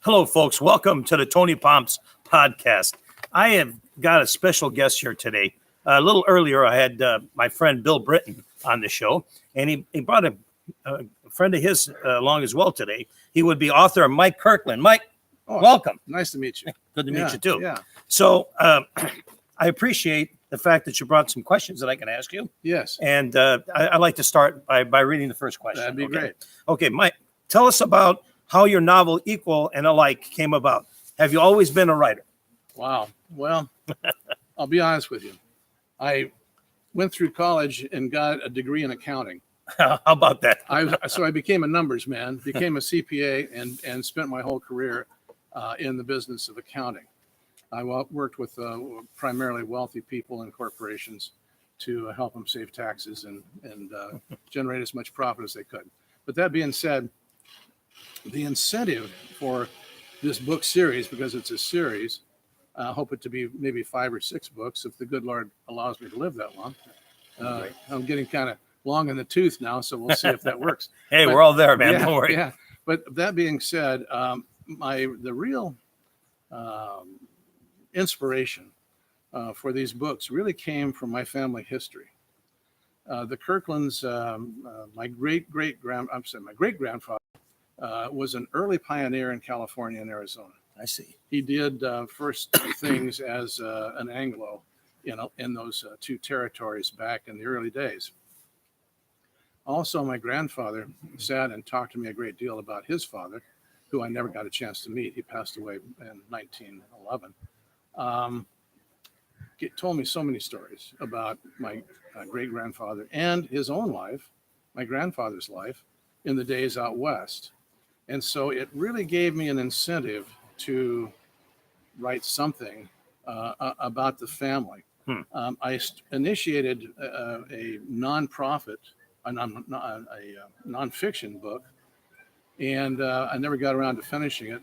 Hello, folks. Welcome to the Tony Pomps podcast. I have got a special guest here today. A little earlier, I had my friend Bill Britton on the show, and he brought a friend of his along as well today. He would be author Mike Kirkland. Mike, welcome. Nice to meet you. Good to meet you, too. Yeah. So I appreciate the fact that you brought some questions that I can ask you. Yes. And I'd like to start by reading the first question. That'd be great. Okay, Mike, tell us about how your novel Equal and Alike came about. Have you always been a writer? Wow. Well, I'll be honest with you. I went through college and got a degree in accounting. How about that? So I became a numbers man, became a CPA, and spent my whole career in the business of accounting. I worked with primarily wealthy people and corporations to help them save taxes and generate as much profit as they could. But that being said, the incentive for this book series, because it's a series, I hope it to be maybe 5 or 6 books if the good Lord allows me to live that long. I'm getting kind of long in the tooth now, so we'll see if that works. But, we're all there, man. Don't worry. Yeah. But that being said, the real inspiration for these books really came from my family history. The Kirklands, my great grandfather was an early pioneer in California and Arizona. I see. He did first things as an Anglo, in those 2 territories back in the early days. Also, my grandfather sat and talked to me a great deal about his father, who I never got a chance to meet. He passed away in 1911. He told me so many stories about my great-grandfather and his own life, my grandfather's life, in the days out west. And so it really gave me an incentive to write something about the family. I initiated a nonprofit, a nonfiction book, and I never got around to finishing it.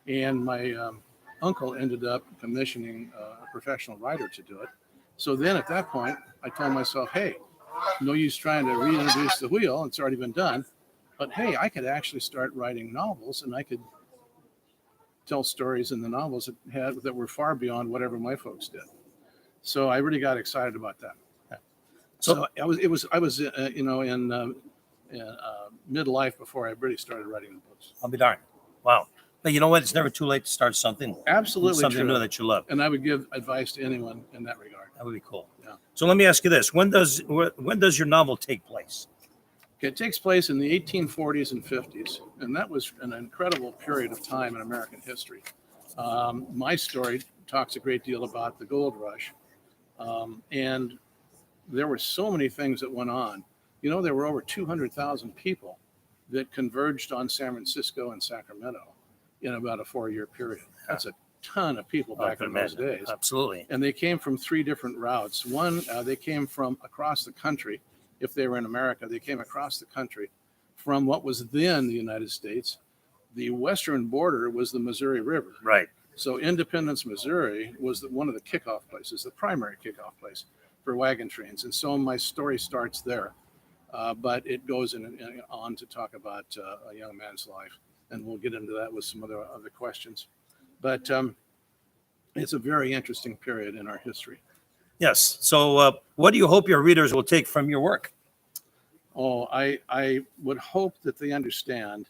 And my uncle ended up commissioning a professional writer to do it. So then at that point, I told myself, hey, no use trying to reintroduce the wheel. It's already been done. But hey, I could actually start writing novels, and I could tell stories in the novels that were far beyond whatever my folks did. So I really got excited about that. So I was in midlife before I really started writing the books. I'll be darned. Wow. But you know what? It's never too late to start something. Absolutely Something true. new that you love. And I would give advice to anyone in that regard. That would be cool. Yeah. So let me ask you this. When does your novel take place? It takes place in the 1840s and 50s, and that was an incredible period of time in American history. My story talks a great deal about the gold rush, and there were so many things that went on. There were over 200,000 people that converged on San Francisco and Sacramento in about a 4-year period. That's a ton of people back in those days. Absolutely. And they came from 3 different routes. One, they came from across the country. If they were in America, they came across the country from what was then the United States. The western border was the Missouri River. Right. So Independence, Missouri was one of the kickoff places, the primary kickoff place for wagon trains. And so my story starts there, but it goes on to talk about a young man's life. And we'll get into that with some other questions. But it's a very interesting period in our history. Yes. So what do you hope your readers will take from your work? Oh, I would hope that they understand,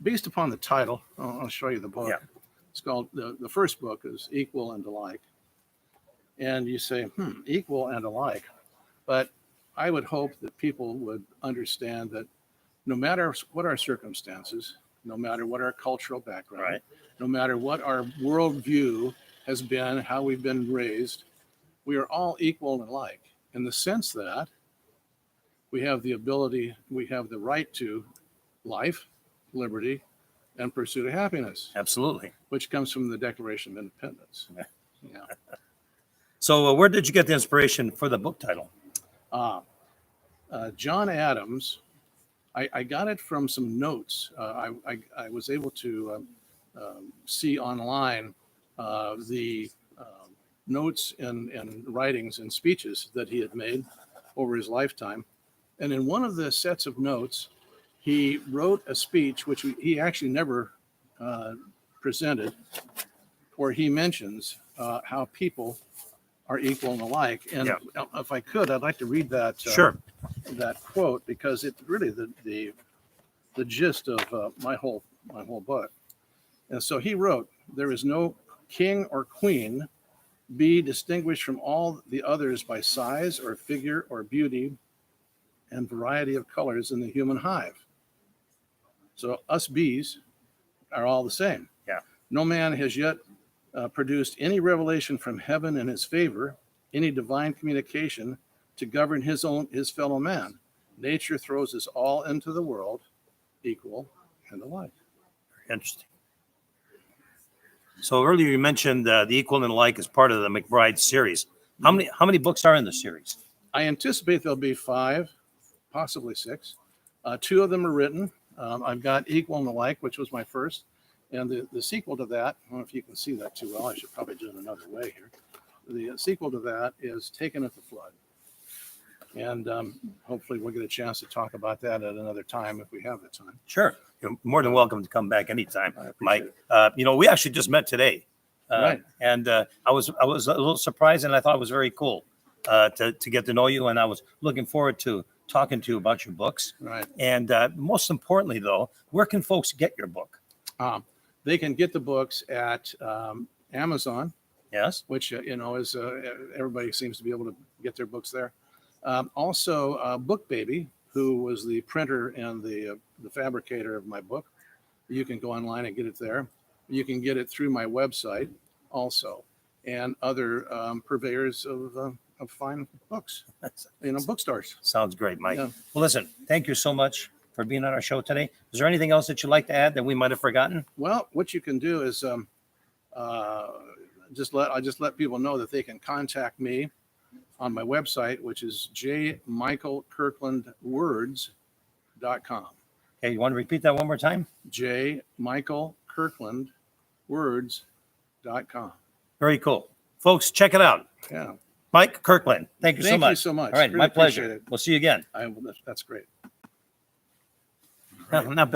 based upon the title. I'll show you the book. Yeah. It's called, the first book is Equal and Alike. And you say, equal and alike. But I would hope that people would understand that no matter what our circumstances, no matter what our cultural background, right, no matter what our worldview has been, how we've been raised, we are all equal and alike in the sense that we have the right to life, liberty, and pursuit of happiness. Absolutely. Which comes from the Declaration of Independence. Yeah. So where did you get the inspiration for the book title? John Adams, I got it from some notes. I was able to see online the notes and writings and speeches that he had made over his lifetime. And in one of the sets of notes, he wrote a speech, which he actually never presented where he mentions how people are equal and alike. And if I could, I'd like to read that Sure. that quote, because it's really the gist of my whole book. And so he wrote, "There is no king or queen be distinguished from all the others by size or figure or beauty and variety of colors in the human hive. So us bees are all the same. Yeah. No man has yet produced any revelation from heaven in his favor, any divine communication to govern his fellow man. Nature throws us all into the world equal and alike." Interesting. So earlier you mentioned the Equal and Alike as part of the McBride series. How many books are in the series? I anticipate there'll be 5, possibly 6. 2 of them are written. I've got Equal and Alike, which was my first. And the sequel to that, I don't know if you can see that too well. I should probably do it another way here. The sequel to that is Taken at the Flood. And hopefully we'll get a chance to talk about that at another time if we have the time. Sure. You're more than welcome to come back anytime, I Mike. appreciate We actually just met today. Right. And I was a little surprised, and I thought it was very cool to get to know you. And I was looking forward to talking to you about your books. Right. And most importantly, though, where can folks get your book? They can get the books at Amazon, Yes. which is everybody seems to be able to get their books there. Also, Book Baby, who was the printer and the fabricator of my book. You can go online and get it there. You can get it through my website also, and other purveyors of fine books, bookstores. Sounds great, Mike. Yeah. Well, listen, thank you so much for being on our show today. Is there anything else that you'd like to add that we might have forgotten? Well, what you can do is just let people know that they can contact me on my website, which is jmichaelkirklandwords.com. Okay, you want to repeat that one more time? jmichaelkirklandwords.com. Very cool. Folks, check it out. Yeah. Mike Kirkland, thank you so much. Thank you so much. All right, Really my appreciate pleasure. it. We'll see you again. That's great. Not